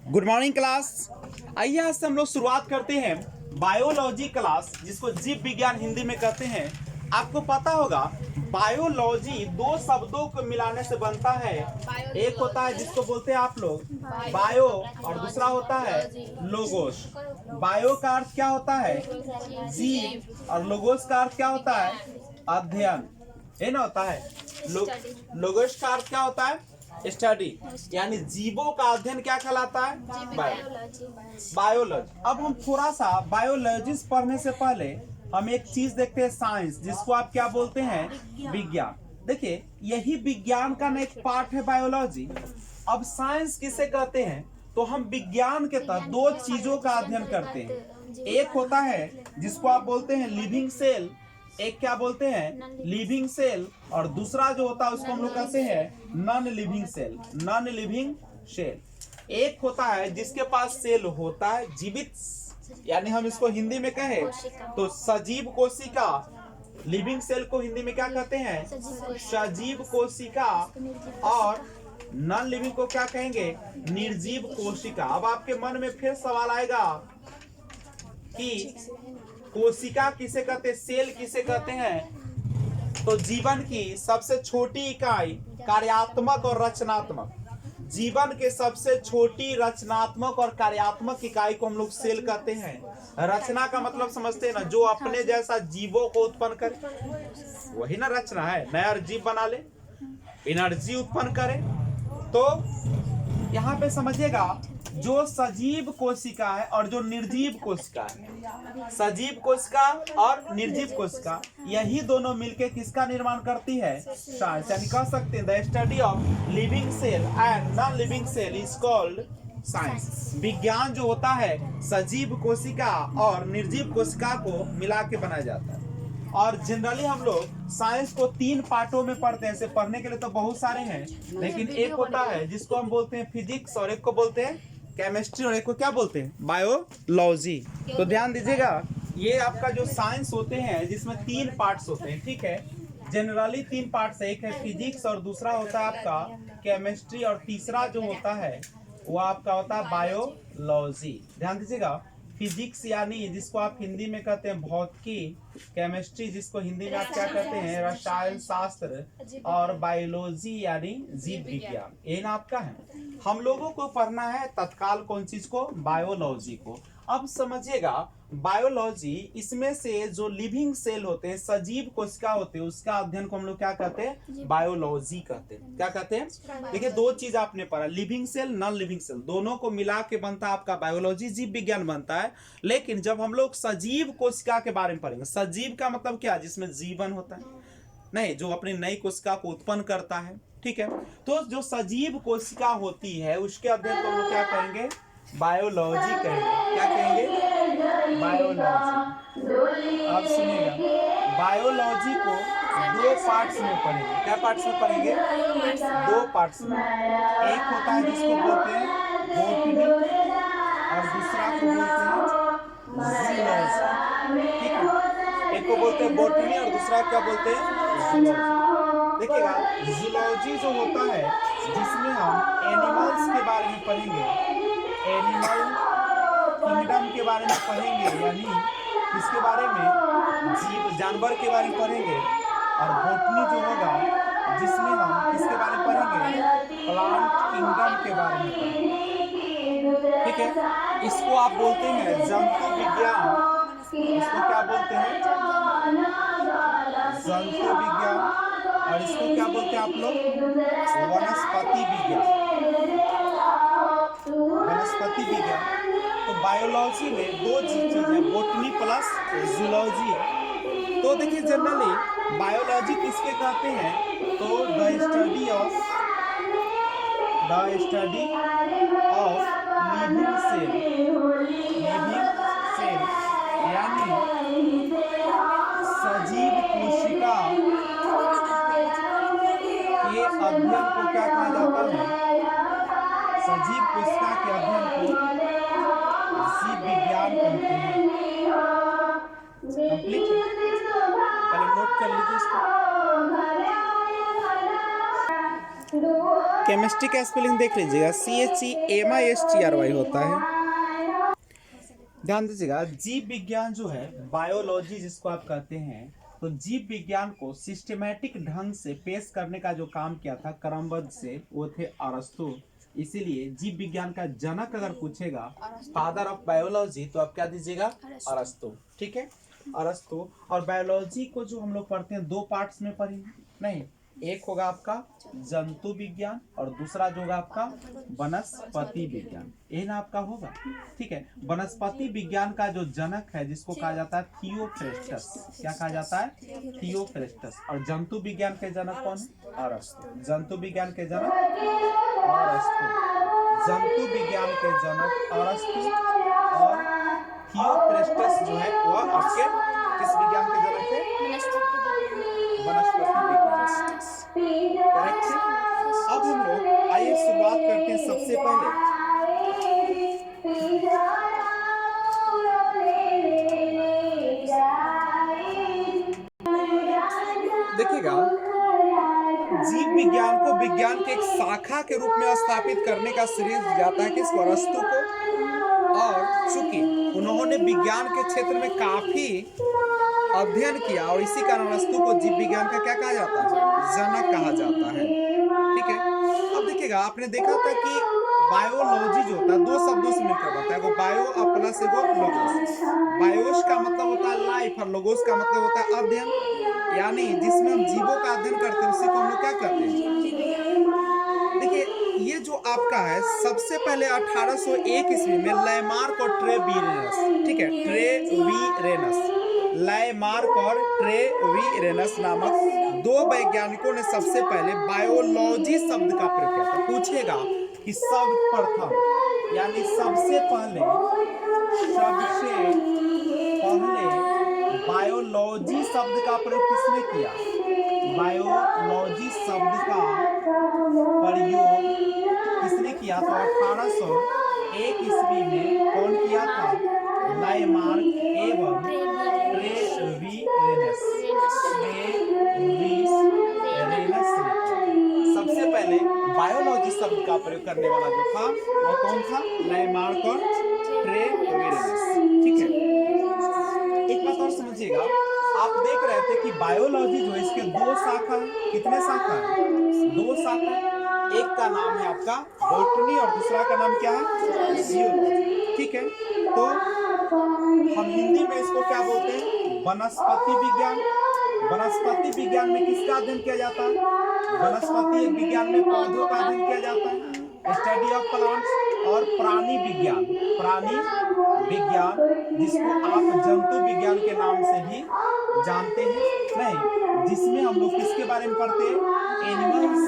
Good morning class. आइए आज से हम लोग शुरुआत करते हैं बायोलॉजी क्लास, जिसको जीव विज्ञान हिंदी में कहते हैं। आपको पता होगा बायोलॉजी दो शब्दों को मिलाने से बनता है। एक होता है जिसको बोलते हैं आप लोग बायो और दूसरा होता है लोगोस। बायो का अर्थ क्या होता है? जीव। और लोगोस का अर्थ क्या होता है? अध्ययन। ये ना होता है। लोगोस का अर्थ क्या होता है? स्टडी, यानी जीवों का अध्ययन क्या कहलाता है? बायोलॉजी। अब हम थोड़ा सा बायोलॉजी पढ़ने से पहले हम एक चीज देखते हैं, साइंस, जिसको आप क्या बोलते हैं? विज्ञान। देखिए, यही विज्ञान का ना एक पार्ट है बायोलॉजी। अब साइंस किसे कहते हैं? तो हम विज्ञान के तहत दो चीजों का अध्ययन करते हैं। एक होता है जिसको आप बोलते हैं लिविंग सेल, एक क्या बोलते हैं? Living cell. और दूसरा जो होता है उसको हम लोग कहते हैं non living cell. Non living cell एक होता है जिसके पास सेल होता है जीवित, यानी हम इसको हिंदी में कहें तो सजीव कोशिका। लिविंग सेल को हिंदी में क्या कहते हैं? सजीव कोशिका। और नॉन लिविंग को क्या कहेंगे? निर्जीव कोशिका। अब आपके मन में फिर सवाल आएगा कि कोशिका किसे कहते हैं, सेल किसे कहते हैं? तो जीवन की सबसे छोटी इकाई कार्यात्मक और रचनात्मक, जीवन के सबसे छोटी रचनात्मक और कार्यात्मक इकाई को हम लोग सेल कहते हैं। रचना का मतलब समझते हैं ना, जो अपने जैसा जीवों को उत्पन्न करे, वही ना रचना है। नया जीव बना ले, एनर्जी उत्पन्न करे। तो यहाँ पे समझिएगा, जो सजीव कोशिका है और जो निर्जीव कोशिका है, सजीव कोशिका और निर्जीव कोशिका, यही दोनों मिलके किसका निर्माण करती है? साइंस। यानी कह सकते हैं the study of living cell and non living cell is called science. विज्ञान जो होता है सजीव कोशिका और निर्जीव कोशिका को मिला के बनाया जाता है। और जनरली हम लोग साइंस को तीन पार्टों में पढ़ते हैं। ऐसे पढ़ने के लिए तो बहुत सारे हैं, लेकिन एक होता है जिसको हम बोलते हैं फिजिक्स, और एक को बोलते हैं केमिस्ट्री, और एक को क्या बोलते हैं? बायोलॉजी। तो ध्यान दीजिएगा, ये आपका जो साइंस होते हैं जिसमें तीन पार्ट्स होते हैं, ठीक है। जनरली तीन पार्ट्स है, एक है फिजिक्स और दूसरा होता है आपका केमिस्ट्री और तीसरा जो होता है वो आपका होता है बायोलॉजी। ध्यान दीजिएगा, फिजिक्स यानी जिसको आप हिंदी में कहते हैं भौतिकी, केमिस्ट्री जिसको हिंदी में आप क्या कहते हैं? रसायन शास्त्र, और बायोलॉजी यानी जीव विज्ञान। ये ना आपका है। हम लोगों को पढ़ना है तत्काल कौन चीज को? बायोलॉजी को। अब समझिएगा, बायोलॉजी, इसमें से जो लिविंग सेल होते हैं, सजीव कोशिका होते हैं, उसका अध्ययन को हम लोग क्या कहते हैं? बायोलॉजी कहते हैं। क्या कहते हैं? देखिए, दो चीज आपने पढ़ा, living cell, non living cell, दोनों को मिला के बनता है आपका बायोलॉजी, जीव विज्ञान बनता है। लेकिन जब हम लोग सजीव कोशिका के बारे में पढ़ेंगे, सजीव का मतलब क्या? जिसमें जीवन होता है, नहीं, जो अपनी नई कोशिका को उत्पन्न करता है, ठीक है। तो जो सजीव कोशिका होती है उसके अध्ययन को हम लोग क्या कहेंगे? बायोलॉजी कहेंगे। क्या कहेंगे? बायोलॉजी। अब सुनिएगा, बायोलॉजी को दो पार्ट्स में पढ़ेंगे। क्या पार्ट्स में पढ़ेंगे? दो पार्ट्स में। एक होता है जिसको बोलते हैं बॉटनी और दूसरा को बोलते हैं जूलॉजी, ठीक है। एक को बोलते हैं बॉटनी और दूसरा क्या बोलते हैं? जूलॉजी। देखिएगा, जूलॉजी जो होता है जिसमें हम एनिमल्स के बारे में पढ़ेंगे, एनिमल किंगडम के बारे में पढ़ेंगे, यानी इसके बारे में जीव जानवर के बारे में पढ़ेंगे। और बॉटनी जो होगा जिसमें हम किसके बारे में पढ़ेंगे? प्लांट किंगडम के बारे में पढ़ेंगे, ठीक है। इसको आप बोलते हैं जंतु विज्ञान। इसको क्या बोलते हैं? जंतु विज्ञान। और इसको क्या बोलते हैं आप लोग? वनस्पति विज्ञान। वनस्पति विज्ञान। तो बायोलॉजी में दो चीजें, बॉटनी प्लस जूलॉजी। तो देखिए, जनरली बायोलॉजी किसके कहते हैं? तो the study of living cell. Living cell यानी सजीव कोशिका के अध्ययन को क्या कहा जाता है? सजीव कोशिका के अध्ययन को जीव विज्ञान कहते हैं। कंप्लीट है, पहले नोट कर लीजिए इसको। केमिस्ट्री का स्पेलिंग देख लीजिएगा, CHEMISTRY होता है। ध्यान दीजिएगा, जीव विज्ञान जो है, बायोलॉजी जिसको आप कहते हैं, तो जीव विज्ञान को सिस्टमैटिक ढंग से पेश करने का जो काम किया था क्रमबद्ध से, वो थे अरस्तु। इसीलिए जीव विज्ञान का जनक अगर पूछेगा फादर ऑफ बायोलॉजी, तो आप क्या दीजिएगा? अरस्तु। ठीक है, अरस्तु। और बायोलॉजी को जो हम लोग पढ़ते हैं 2 पार्ट्स में पढ़ेंगे, नहीं, एक होगा आपका जंतु विज्ञान और दूसरा जो होगा आपका वनस्पति विज्ञान, यही ना आपका होगा। ठीक है, वनस्पति विज्ञान का जो जनक है जिसको कहा जाता है थियोफ्रेस्टस, क्या कहा जाता है? थियोफ्रेस्टस। और जंतु विज्ञान के जनक कौन है? अरस्तु। जंतु विज्ञान के जनक अरस्तु, जंतु विज्ञान के जनक अरस्तु। और थियोफ्रेस्टस जो है वह आपके किस विज्ञान के जनक है? वनस्पति विज्ञान। करेक्ट है। अब हम लोग आइए शुरुआत करते हैं सबसे पहले। देखिएगा, जीव विज्ञान को विज्ञान के एक शाखा के रूप में स्थापित करने का श्रेय जाता है किस? अरस्तु को। और चूंकि उन्होंने विज्ञान के क्षेत्र में काफी अध्ययन किया, और इसी कारण अरस्तु को जीव विज्ञान का क्या कहा जाता है? जनक कहा जाता है। ठीक है, अब देखिएगा, आपने देखा था कि बायोलॉजी जो होता है 2 शब्दों से मिलकर बनता है, बायो और प्लस लोगोस। बायोस का मतलब होता है लाइफ और लोगोस का मतलब होता है अध्ययन, यानी जिसमें हम जीवों का अध्ययन करते हैं उसी को हम लोग क्या करते हैं? देखिए, ये जो आपका है, सबसे पहले 1801 ईस्वी में लैमार्क और ट्रेवीरेनस, ठीक है, ट्रेवीरेनस, लैमार्क और ट्रेवीरेनस नामक 2 वैज्ञानिकों ने सबसे पहले बायोलॉजी शब्द का प्रयोग किया था। पूछेगा कि सर्वप्रथम, यानी सबसे पहले बायोलॉजी शब्द का प्रयोग किसने किया? बायोलॉजी शब्द का प्रयोग किसने किया? तो 1801 ईस्वी में कौन किया था? लैमार्क एवं ट्रेवीरेनस। सबसे पहले बायोलॉजी शब्द का प्रयोग करने वाला जो था वो कौन था? लैमार्क और ट्रेवीरेनस। ठीक है, एक बात और समझिएगा, आप देख रहे थे कि बायोलॉजी जो है इसके 2 शाखा है। कितने शाखा है? 2 शाखा। एक का नाम है आपका बॉटनी और दूसरा का नाम क्या है? जियोलॉजी। ठीक है, तो हम हिंदी में इसको क्या बोलते हैं? वनस्पति विज्ञान। वनस्पति विज्ञान में किसका अध्ययन किया जाता है? वनस्पति विज्ञान में पौधों का अध्ययन किया जाता है, स्टडी ऑफ प्लांट्स। और प्राणी विज्ञान, प्राणी विज्ञान जिसको आप जंतु विज्ञान के नाम से भी जानते हैं, नहीं, जिसमें हम लोग किसके बारे में पढ़ते हैं? एनिमल्स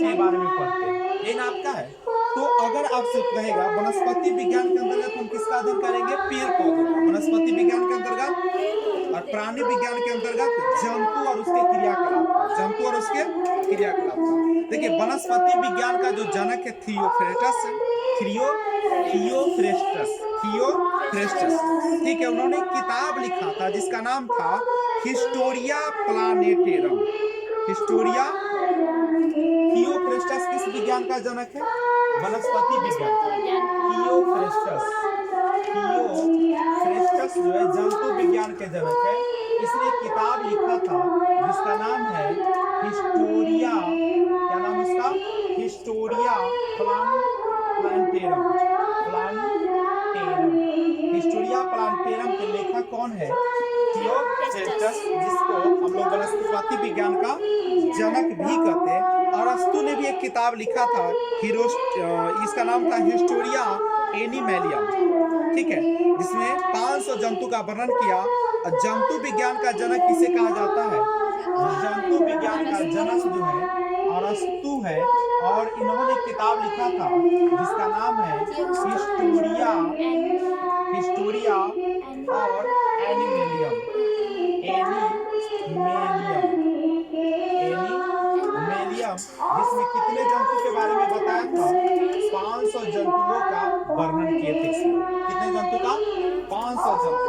के बारे में पढ़ते हैं। ये ना आपका है। तो अगर आपसे कहेगा वनस्पति विज्ञान के अंतर्गत हम किसका अध्ययन करेंगे? पेड़ पौधों का। वनस्पति विज्ञान के अंतर्गत और प्राणी विज्ञान के अंतर्गत जंतु और उसके क्रियाकलाप, जंतु और उसके क्रियाकलाप। देखिए, वनस्पति विज्ञान का जो जनक है थियोफ्रेस्टस, थियोफ्रेस्टस। ठीक है, उन्होंने एक किताब लिखा था जिसका नाम था हिस्टोरिया प्लानेटेरम। हिस्टोरिया। थियोफ्रेस्टस किस विज्ञान का जनक है? वनस्पति विज्ञान। थियोफ्रेस्टस जो है जंतु विज्ञान के जनक है। इसने एक किताब लिखा था जिसका नाम है हिस्टोरिया, क्या नाम इसका? Historia plantarum. हिस्टोरिया प्लांटेरम के लेखक कौन है? थियोफ्रेस्टस, जिसको हम लोग वनस्पति विज्ञान का जनक भी कहते हैं। अरस्तु ने भी एक किताब लिखा था, इसका नाम था हिस्टोरिया एनिमलियम। ठीक है, जिसमें 500 जंतु का वर्णन किया। जंतु विज्ञान का जनक किसे कहा जाता है? जंतु विज्ञान का जनक जो है अरस्तु है। और इन्होंने किताब लिखा था जिसका नाम है हिस्टोरिया और एनिमलियम, जिसमें कितने जंतु के बारे में बताया था? 500 जंतुओं का वर्णन किए थे। कितने जंतु का? 500 जंतु।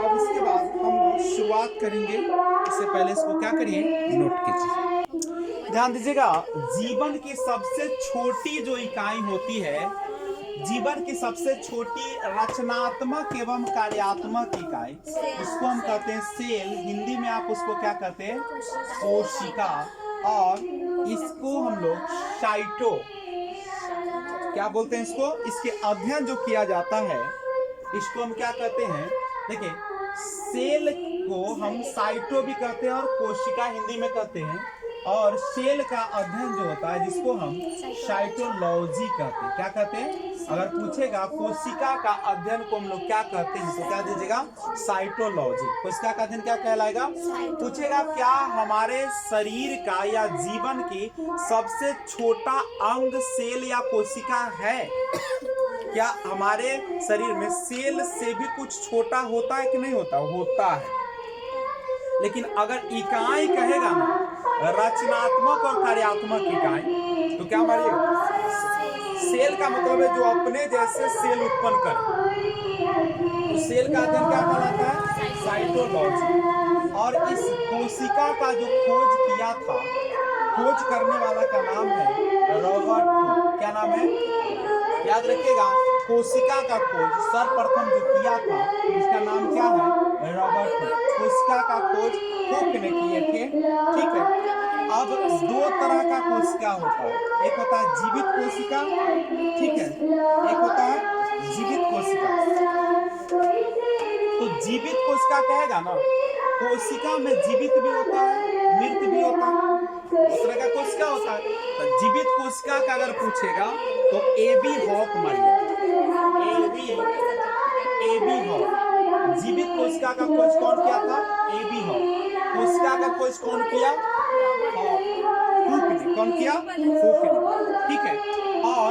अब इसके बाद हम लोग शुरुआत करेंगे। इससे पहले इसको क्या करिए? नोट कीजिए। ध्यान दीजिएगा, जीवन की सबसे छोटी जो इकाई होती है, जीवन की सबसे छोटी रचनात्मक एवं कार्यात्मक इकाई, उसको हम कहते हैं सेल। हिंदी में आप उसको क्या कहते हैं? कोशिका। और इसको हम लोग साइटो क्या बोलते हैं? इसको, इसके अध्ययन जो किया जाता है इसको हम क्या कहते हैं? देखिए, सेल को हम साइटो भी कहते हैं और कोशिका हिंदी में कहते हैं। और सेल का अध्ययन जो होता है जिसको हम साइटोलॉजी कहते हैं। क्या कहते हैं? अगर पूछेगा कोशिका का अध्ययन को हम लोग क्या कहते हैं तो क्या दीजिएगा? साइटोलॉजी। कोशिका का अध्ययन क्या कहलाएगा? पूछेगा क्या हमारे शरीर का या जीवन की सबसे छोटा अंग सेल या कोशिका है? क्या हमारे शरीर में सेल से भी कुछ छोटा होता है कि नहीं होता? होता है। लेकिन अगर इकाई कहेगा ना, रचनात्मक और कार्यात्मक इकाई, तो क्या मानिएगा? सेल का मतलब है जो अपने जैसे सेल उत्पन्न करे, तो सेल का अध्ययन क्या कहलाता है? साइटोलॉजी। और इस कोशिका का जो खोज किया था, खोज करने वाला का नाम है रॉबर्ट हुक। क्या नाम है? याद रखिएगा, कोशिका का खोज सर्वप्रथम जो किया था उसका नाम क्या है? Robert Hooke. कोशिका का खोज हुक ने किए थे। ठीक है। अब दो तरह का कोशिका होता है, एक होता है जीवित कोशिका, ठीक है, एक होता है जीवित कोशिका। तो जीवित कोशिका कहेगा ना, कोशिका में जीवित भी होता है, मृत भी होता है, उस तरह का कोशिका होता है। तो जीवित कोशिका का अगर पूछेगा तो एबी हॉक मानिए, एबी हॉक। जीवित कोशिका का खोज कौन किया था? एबी हॉक। कोशिका का खोज कौन किया? हुक ने। कौन किया? हुक ने। ठीक है। और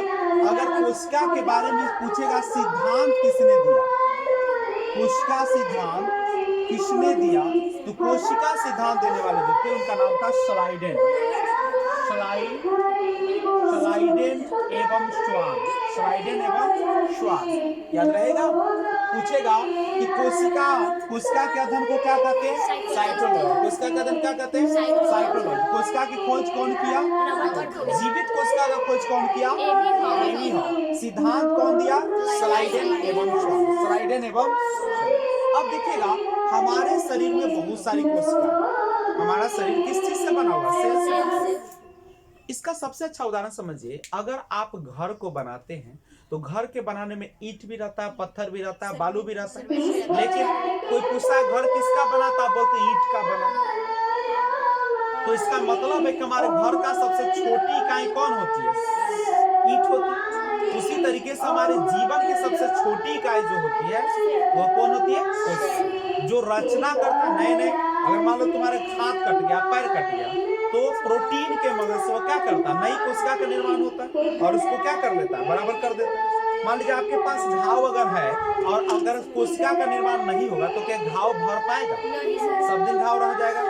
अगर कोशिका के बारे में पूछेगा सिद्धांत किसने दिया, कोशिका सिद्धांत किसने दिया, तो कोशिका सिद्धांत देने वाले जो थे उनका नाम था श्लाइडेन। श्लाइडेन एवं श्वान। श्लाइडेन एवं श्वान। याद रहेगा। पूछेगा कि कोशिका के अध्ययन को क्या कहते हैं? साइटोलॉजी। कोशिका का अध्ययन क्या कहते हैं? साइटोलॉजी। कोशिका की खोज कौन किया? जीवित कोशिका का खोज कौन किया? एबी हॉक। सिद्धांत कौन दिया? श्लाइडेन एवं श्वान। श्लाइडेन एवं। अब देखिएगा, हमारे शरीर में बहुत सारी कोशिका। हमारा शरीर किस चीज से बना हुआ? सेल से। इसका सबसे अच्छा उदाहरण समझिए, अगर आप घर को बनाते हैं तो घर के बनाने में ईंट भी रहता है, पत्थर भी रहता है, बालू भी रहता है, लेकिन कोई पूछता है घर किसका बना, तो आप बोलते ईंट का बना। तो इसका मतलब है कि हमारे घर का सबसे छोटी इकाई कौन होती है? ईंट होती है। उसी तरीके से हमारे जीवन की सबसे छोटी इकाई जो होती है वो कौन होती है? जो रचना करता है। नए अगर मान लो तुम्हारे हाथ कट गया, पैर कट गया, तो प्रोटीन के मदद से वो क्या करता है? नई कोशिका का निर्माण होता है और उसको क्या कर लेता है? बराबर कर देता है। मान लीजिए आपके पास घाव अगर है और अगर कोशिका का निर्माण नहीं होगा तो क्या घाव भर पाएगा? सब दिन घाव रह जाएगा?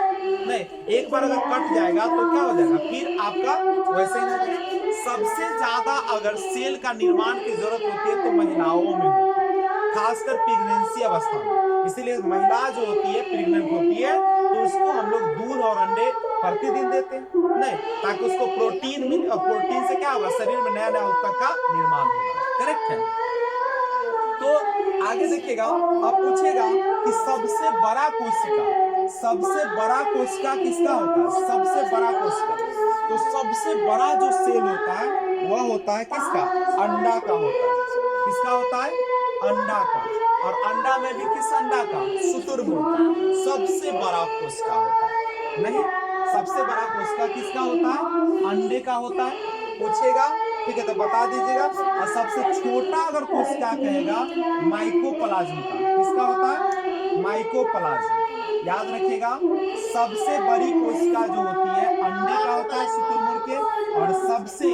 नहीं। एक बार अगर कट जाएगा तो क्या हो जाएगा? फिर आपका वैसे ही नहीं जाएगा। सबसे ज्यादा अगर सेल का निर्माण की जरूरत होती है तो महिलाओं में होती है, खासकर प्रेगनेंसी अवस्था में। इसीलिए महिला जो होती है, प्रेग्नेंट होती है, तो उसको हम लोग दूध और अंडे प्रतिदिन देते हैं, नहीं, ताकि उसको प्रोटीन मिले और प्रोटीन से क्या होगा? शरीर में नया नया उत्तक का निर्माण होगा। करेक्ट है। तो आगे देखिएगा, अब पूछेगा कि सबसे बड़ा कोशिका किसका होता है? सबसे बड़ा कोशिका, तो सबसे बड़ा जो सेल होता है वह होता है किसका? अंडा का होता है। किसका होता है? अंडा का। और अंडा में भी किस अंडा का? शुतुरमुर्ग का। सबसे बड़ा कोशिका होता है। नहीं, सबसे बड़ा कोशिका किसका होता है? अंडे का होता है। पूछेगा, ठीक है, तो बता दीजिएगा। और सबसे छोटा अगर कोशिका कहेगा, माइकोप्लाज्म का। किसका होता है? माइकोप्लाज्म। याद रखिएगा, सबसे बड़ी कोशिका जो होती है अंडे का होता है, शुतुरमुर्ग के। और सबसे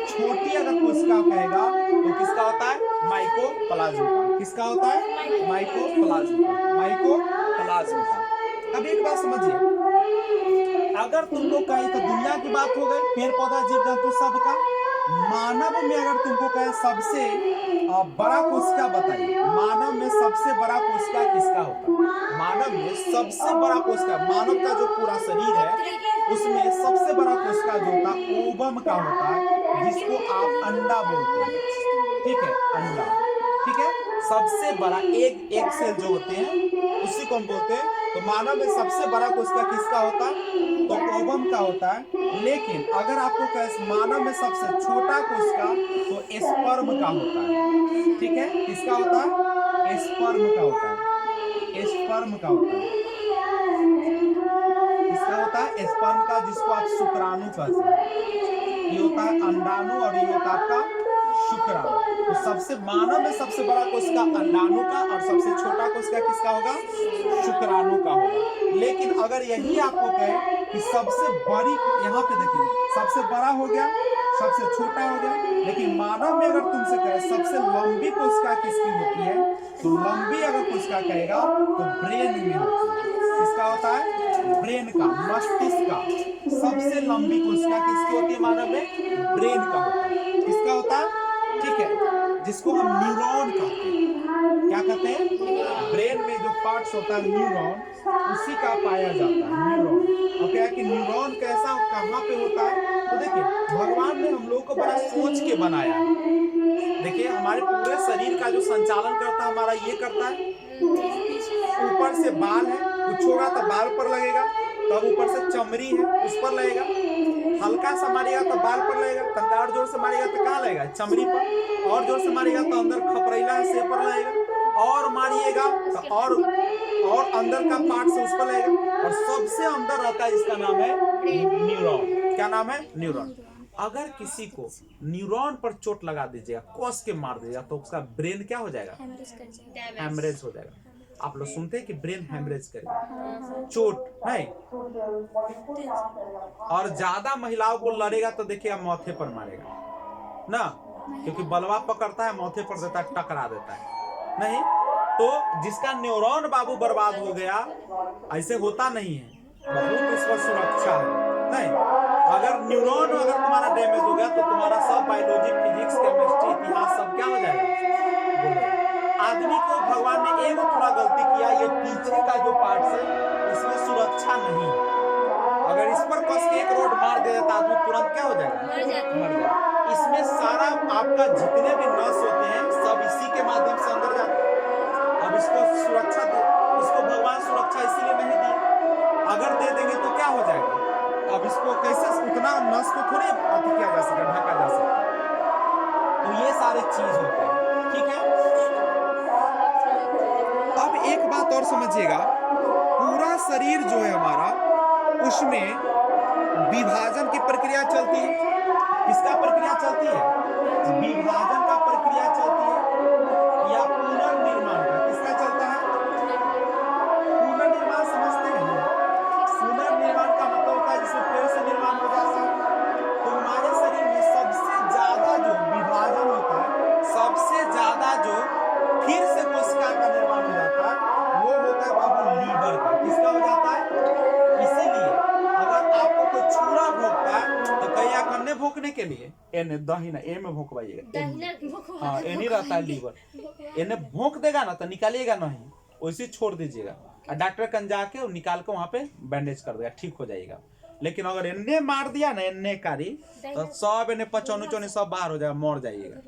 छोटी अगर कोशिका कहेगा तो किसका होता है? माइकोप्लाज्म का। किसका होता है? माइकोप्लाज्म का। माइकोप्लाज्म का। अब एक बात समझिए, अगर तुम लोग कहीं तो दुनिया की बात हो गई, पेड़ पौधा जीव जंतु सबका, मानव में अगर तुमको कहे सबसे बड़ा कोशिका बताइए, मानव में सबसे बड़ा कोशिका किसका होता है? मानव में सबसे बड़ा कोशिका, मानव का जो पूरा शरीर है उसमें सबसे बड़ा कोशिका जो होता है ओवम का होता है, जिसको आप अंडा बोलते हैं। ठीक है, अंडा। ठीक है, सबसे बड़ा एक सेल जो होते हैं उसी को हम बोलते हैं। तो मानव में सबसे बड़ा कोशिका किसका होता है? तो ओवम का होता है। लेकिन अगर आपको कहे मानव में सबसे छोटा कोशिका तो स्पर्म का होता है। ठीक है, किसका होता है? स्पर्म का होता है। स्पर्म का होता है। किसका होता है? स्पर्म का, जिसको आप शुक्राणु कहते हैं। ये होता है अंडाणु और ये होता है आपका शुक्राणु। तो सबसे मानव में सबसे बड़ा कोशिका अंडाणु का और सबसे छोटा कोशिका किसका होगा? शुक्राणु का होगा। लेकिन अगर यही आपको कहे कि सबसे बड़ी, यहाँ पे देखिए सबसे बड़ा हो गया, सबसे छोटा हो गया, लेकिन मानव में अगर तुमसे कहे सबसे लंबी कोशिका किसकी होती है, तो लंबी अगर कोशिका कहेगा तो ब्रेन में होती है। किसका होता है? ब्रेन का, मस्तिष्क का। सबसे लंबी कोशिका किसकी होती है मानव में? ब्रेन का होता है। किसका होता है? ठीक है, जिसको हम न्यूरॉन कहते हैं। क्या कहते हैं? ब्रेन में जो पार्ट्स होता है न्यूरॉन, उसी का पाया जाता है न्यूरॉन। और क्या है कि न्यूरॉन कैसा कहाँ पे होता है? तो देखिए भगवान ने हम लोग को बड़ा सोच के बनाया है। देखिए हमारे पूरे शरीर का जो संचालन करता है हमारा ये करता है। ऊपर से बाल है, कुछ होगा तो बाल पर लगेगा, तब ऊपर से चमड़ी है उस पर लगेगा, हल्का सा मारेगा तो बाल पर लगेगा, तब और जोर से मारेगा तो कहाँ लगेगा? चमड़ी पर। और जोर से मारेगा तो अंदर खपरेला है से पर लगेगा, और मारिएगा तो और अंदर का पार्ट से उस पर लगेगा, और सबसे अंदर रहता है जिसका नाम है न्यूरॉन। क्या नाम है? न्यूरॉन। अगर किसी को न्यूरॉन पर चोट लगा दीजिएगा, कस के मार दीजिएगा, तो उसका ब्रेन क्या हो जाएगा? हेमरेज हो जाएगा। आप लोग सुनते हैं कि ब्रेन हेमरेज करेगा, चोट नहीं। और ज्यादा महिलाओं को लड़ेगा तो देखिएगा माथे पर मारेगा ना, क्योंकि बलवा पकड़ता है, माथे पर देता है, टकरा देता है। नहीं तो जिसका न्यूरॉन बाबू बर्बाद हो गया, ऐसे होता नहीं है, बहुत इस पर सुरक्षा है। नहीं, अगर न्यूरॉन अगर तुम्हारा डैमेज हो गया तो तुम्हारा सब बायोलॉजी, फिजिक्स, केमिस्ट्री, इतिहास सब क्या हो जाएगा? आदमी को भगवान ने एक थोड़ा गलती किया, ये पीछे का जो पार्ट है इसमें सुरक्षा नहीं। अगर इस पर कस के एक रोड मार दे तो आदमी तुरंत क्या हो जाएगा? मर जाएगा। इसमें सारा आपका जितने भी नस होते हैं सब इसी के माध्यम से अंदर जाते हैं। अब इसको सुरक्षा दे, इसको भगवान सुरक्षा इसीलिए नहीं दी। अगर दे देंगे तो क्या हो जाएगा? अब इसको कैसे, उतना नस को थोड़ी अति किया जा सकता, ढका जा सकता। तो ये सारे चीज होते हैं। ठीक है, अब एक बात और समझिएगा, पूरा शरीर जो है हमारा, उसमें विभाजन की प्रक्रिया चलती है। किसका प्रक्रिया चलती है? विभाजन का प्रक्रिया चलती है, या पुनर्निर्माण का। किसका चलता है? पुनर्निर्माण समझते हैं? पुनर्निर्माण का मतलब होता है जिसमें फिर से निर्माण हो जाता है। तो हमारे शरीर में सबसे ज्यादा जो विभाजन होता है, सबसे ज्यादा जो फिर से कोशिका का निर्माण हो जाता है, वो होता है बाबू लीवर का। किसका हो जाता है? इसीलिए अगर आपको कोई छुरा भोंकता है तो कहीं करने भोंकने के लिए एने दहिना ए में भोंकवाइएगा। हाँ, एनी रहता है लीवर। एने भोंक देगा ना तो निकालिएगा नहीं, वैसे छोड़ दीजिएगा, और डॉक्टर कन जाके निकाल के वहां पे बैंडेज कर देगा, ठीक हो जाएगा। लेकिन अगर एने मार दिया ना, एने कारी, तो सब एने पचौनी चौनी सब बाहर हो जाएगा, मर जाइएगा।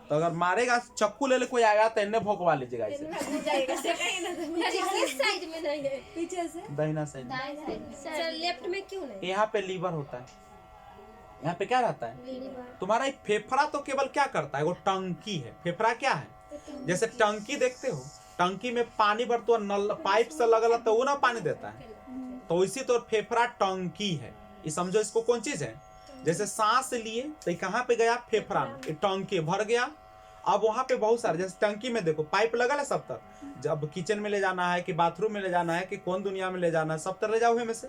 तो अगर मारेगा, चक्कू ले कोई आएगा तो एने भोंकवा लीजिएगा ऐसे। दाहिना साइड, लेफ्ट में क्यों नहीं? यहाँ पे लीवर होता है। यहाँ पे क्या रहता है? तुम्हारा एक फेफड़ा तो केवल क्या करता है? वो टंकी है। फेफड़ा क्या है? जैसे टंकी देखते हो, टंकी में पानी भरते हो, नल पाइप से लगल तो वो ना पानी देता है, तो इसी तो फेफड़ा टंकी है। ये समझो इसको कौन चीज है? जैसे सांस लिए तो कहाँ पे गया? फेफड़ा में, टंकी भर गया। अब वहां पे बहुत सारे, जैसे टंकी में देखो पाइप लगा है सब तक, जब किचन में ले जाना है कि बाथरूम में ले जाना है कि कौन दुनिया में ले जाना है, सब तरह ले जाओ में से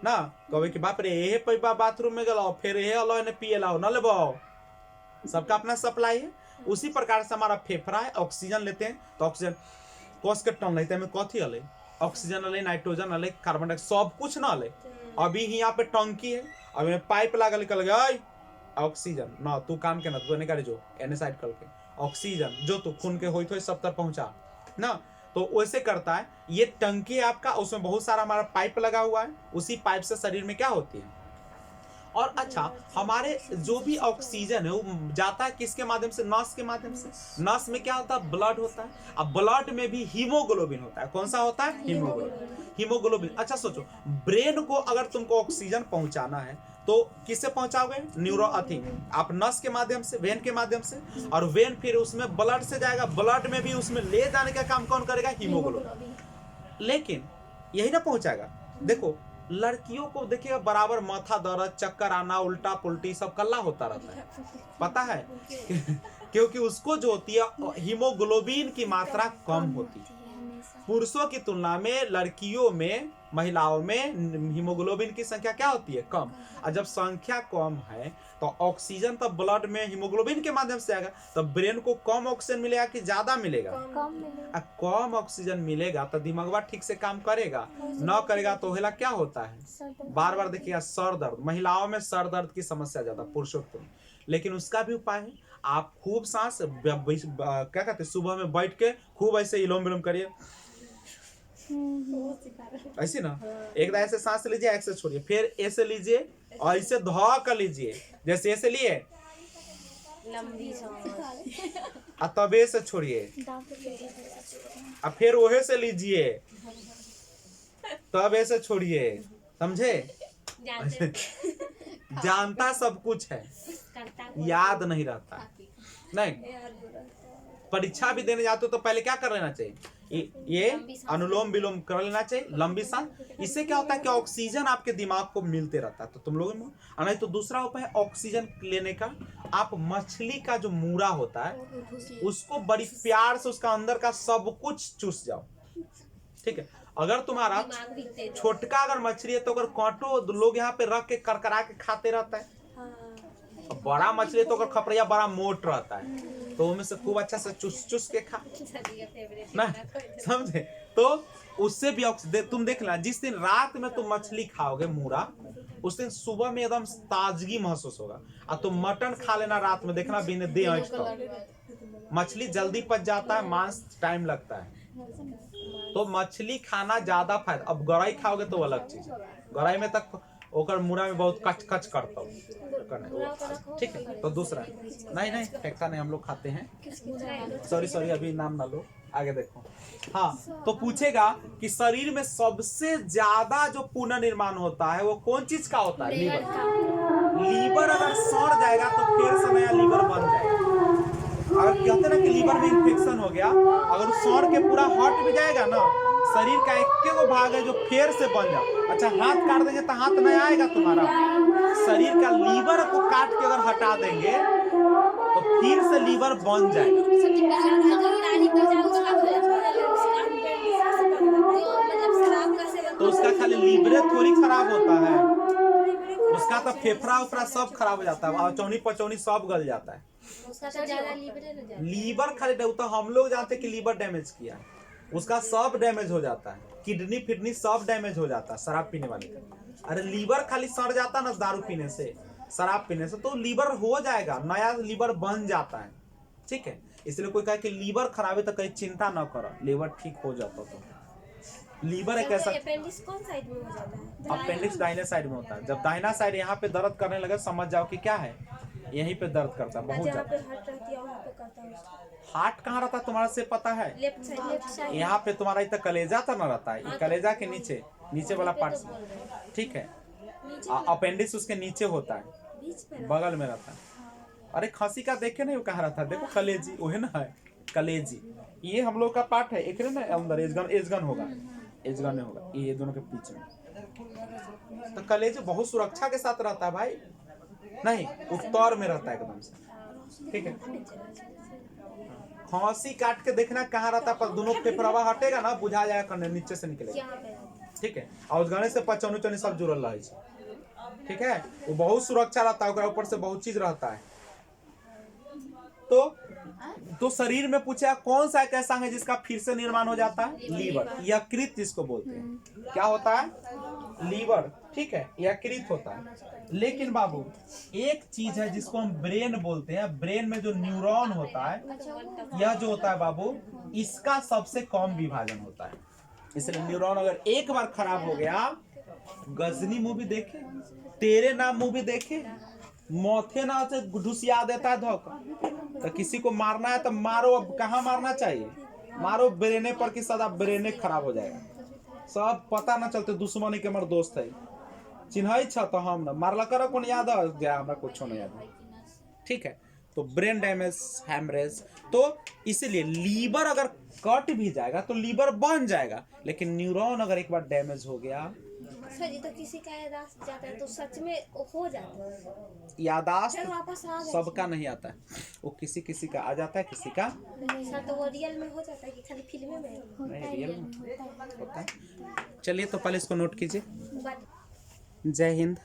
ना। कहे कि बाप रे ये पैपा बाथरूम में गलाओ, फिर ये अलो ने पिए लाओ न लेबो, सबका अपना सप्लाई है। उसी प्रकार से हमारा फेफड़ा है, ऑक्सीजन लेते हैं तो ऑक्सीजन कोस के टन लेते हैं, कथी अले? ऑक्सीजन अले, नाइट्रोजन अले, कार्बन डाइऑक्साइड, सब कुछ ना अले। अभी यहाँ पे टंकी है, अब पाइप लगा निकल गया, ऑक्सीजन ना तू काम के ना तू नहीं करे जो एने साइड करके ऑक्सीजन जो तू खून के होई तो सब तक पहुंचा ना, तो वैसे करता है। ये टंकी आपका, उसमें बहुत सारा हमारा पाइप लगा हुआ है, उसी पाइप से शरीर में क्या होती है। और अच्छा, हमारे जो भी ऑक्सीजन है वो जाता है किसके माध्यम से, नस के माध्यम से। नस में क्या होता है, ब्लड होता है। अब ब्लड में भी हीमोग्लोबिन होता है। कौन सा होता है, हीमोग्लोबिन। अच्छा सोचो, ब्रेन को अगर तुमको ऑक्सीजन पहुंचाना है तो किससे पहुंचाओगे, आप नस के माध्यम से, वेन के माध्यम से, और वेन फिर उसमें ब्लड से जाएगा, ब्लड में भी उसमें ले जाने का काम कौन करेगा, हीमोग्लोबिन। लेकिन यही ना पहुंचाएगा। देखो लड़कियों को देखिएगा बराबर माथा दर्द, चक्कर आना, उल्टा पुल्टी सब कल्ला होता रहता है, पता है क्योंकि उसको जो होती है हीमोग्लोबिन की मात्रा कम होती है। पुरुषों की तुलना में लड़कियों में, महिलाओं में हीमोग्लोबिन की संख्या क्या होती है, कम। और जब संख्या कम है तो ऑक्सीजन तो ब्लड में हीमोग्लोबिन के माध्यम से आएगा, तो ब्रेन को कम ऑक्सीजन मिलेगा कि ज्यादा मिलेगा, कम ऑक्सीजन मिलेगा तो दिमागवा ठीक से काम करेगा, न करेगा तो हेला क्या होता है, बार बार देखिएगा सर दर्द। महिलाओं में सर दर्द की समस्या ज्यादा, पुरुषों को, लेकिन उसका भी उपाय है। आप खूब सांस क्या कहते हैं, सुबह में बैठ के खूब ऐसे इलोम विलोम करिए, ऐसे ना, एक ऐसे सांस लीजिए, ऐसे छोड़िए, फिर ऐसे लीजिए और ऐसे धो कर लीजिए, जैसे ऐसे लिए लंबी सांस, तब ऐसे छोड़िए, और फिर वहे से लीजिए, तब ऐसे छोड़िए, समझे। जानता सब कुछ है, याद नहीं रहता। नहीं, परीक्षा भी देने जाते हो तो पहले क्या कर लेना चाहिए, ये अनुलोम विलोम कर लेना चाहिए, लंबी सांस। इससे क्या होता है कि ऑक्सीजन आपके दिमाग को मिलते रहता है, तो तुम लोग नहीं तो दूसरा उपाय है ऑक्सीजन लेने का, आप मछली का जो मूड़ा होता है उसको बड़ी प्यार से उसका अंदर का सब कुछ चूस जाओ, ठीक है। अगर तुम्हारा छोटका अगर मछली है तो अगर कांटो लोग यहाँ पे रख के करकरा के खाते रहता है, बड़ा मछली तो अगर खपड़िया बड़ा मोट रहता है तो उनमें से खूब अच्छा से चुस चुस के खा ना, समझे। तो उससे भी तुम देखना, जिस दिन रात में तुम मछली खाओगे मूड़ा, उस दिन सुबह में एकदम ताजगी महसूस होगा। और तुम मटन खा लेना रात में, देखना बिना दे मछली जल्दी पच जाता है, मांस टाइम लगता है। तो मछली खाना ज्यादा फायदा। अब गौराई खाओगे तो अलग चीज, गौराई में तक ओकर मुड़ा में बहुत कच कच करता हूँ, ठीक है। तो दूसरा नहीं फेंकता नहीं, हम लोग खाते हैं। सॉरी अभी नाम ना लो, आगे देखो। हाँ, तो पूछेगा कि शरीर में सबसे ज्यादा जो पुनर्निर्माण होता है वो कौन चीज का होता है, लीवर। लीवर अगर सड़ जाएगा तो फिर से नया लीवर बन जाएगा। अगर कहते ना कि लीवर में इंफेक्शन हो गया, अगर सड़ के पूरा हट भी जाएगा ना, शरीर का एक भाग है जो फिर से बन जाए। अच्छा, हाथ काट देंगे तो हाथ नहीं आएगा तुम्हारा, शरीर का लीवर को काट के अगर हटा देंगे तो फिर से लीवर बन जाएगा। तो उसका खाली लीवर थोड़ी खराब होता है, उसका तो फेफड़ा उफड़ा सब खराब हो जाता है, और चौनी पचौनी सब गल जाता है। लीवर खाली तो हम लोग जानते कि लीवर डैमेज किया, उसका सब डैमेज हो जाता है, किडनी फिडनी सब डैमेज हो जाता है शराब पीने वाले का। अरे लीवर खाली सड़ जाता ना दारू पीने से, शराब पीने से, तो लीवर हो जाएगा, नया लीवर बन जाता है, ठीक है। इसलिए कोई कहे कि लीवर खराब है तो कहीं चिंता न करो, लीवर ठीक हो जाता। तो लीवर एक ऐसा, अपेंडिक्स कौन साइड में हो जाता है, अपेंडिक्स दाहिने साइड में होता है। जब दाहिना साइड यहाँ पे दर्द करने लगे समझ जाओ कि क्या है, यहीं पे दर्द करता है बहुत ज्यादा। हार्ट कहाँ रहता है तुम्हारा से पता है, लेफ्ट साइड, यहाँ पे तुम्हारा इतना कलेजा तो ना रहता है, कलेजा के नीचे वाला पार्ट, ठीक है। अपेंडिक्स उसके नीचे होता है, बगल में रहता है। अरे खांसी का देखे नहीं वो कहाँ रहता है, देखो कलेजी, वो है ना कलेजी, ये हम लोग का पार्ट है, एक ना अंदर एजगन होगा, एजगन में होगा, ये दोनों के बीच में। तो कलेजी बहुत सुरक्षा के साथ रहता है भाई, नहीं उत्तर में रहता है एकदम से, ठीक है। खांसी काट के देखना कहाँ रहता है, पर दोनों फेफड़ावा हटेगा ना, बुझा जाएगा करने नीचे से निकलेगा, ठीक है। और उस गाने से पचौनी चौनी सब जुड़ल रहा है, ठीक है। वो बहुत सुरक्षा रहता है, ऊपर से बहुत चीज रहता है। तो शरीर में पूछा कौन सा एक ऐसा है जिसका फिर से निर्माण हो जाता है, लीवर, यकृत जिसको बोलते हैं। क्या होता है, लीवर। ठीक है, यह कृत होता है। लेकिन बाबू एक चीज है जिसको हम ब्रेन बोलते हैं, ब्रेन में जो न्यूरॉन होता है, यह जो होता है बाबू, इसका सबसे कम विभाजन होता है। इसलिए न्यूरॉन अगर एक बार खराब हो गया, गजनी मूवी देखे, तेरे नाम मूवी देखे, मौथे ना से घुसिया देता है धोखा, तो किसी को मारना है तो मारो। अब कहाँ मारना चाहिए? मारो ब्रेने पर कि सदा ब्रेने खराब हो जाएगा। सब पता ना चलते दुश्मनी के हमारे दोस्त है, चिन्ह छ तो हम ना मारला करो कौन याद आ गया, हमरा कुछ नहीं याद। ठीक है, तो ब्रेन डैमेज, हैमरेज, तो इसलिए लीवर अगर कट भी जाएगा तो लीवर बन जाएगा, लेकिन न्यूरॉन अगर एक बार डैमेज हो गया, सर जी, तो किसी का याददाश्त जाता है तो सच में हो जाता है? यादाश्त फिर वापस आ जाता सबका नहीं आता है, वो किसी किसी का आ जाता है, किसी का है। सर, तो वो रियल में हो जाता है कि खाली फिल्म में? नहीं, रियल में होता है। चलिए तो पहले इसको नोट कीजिए। बट जय हिंद।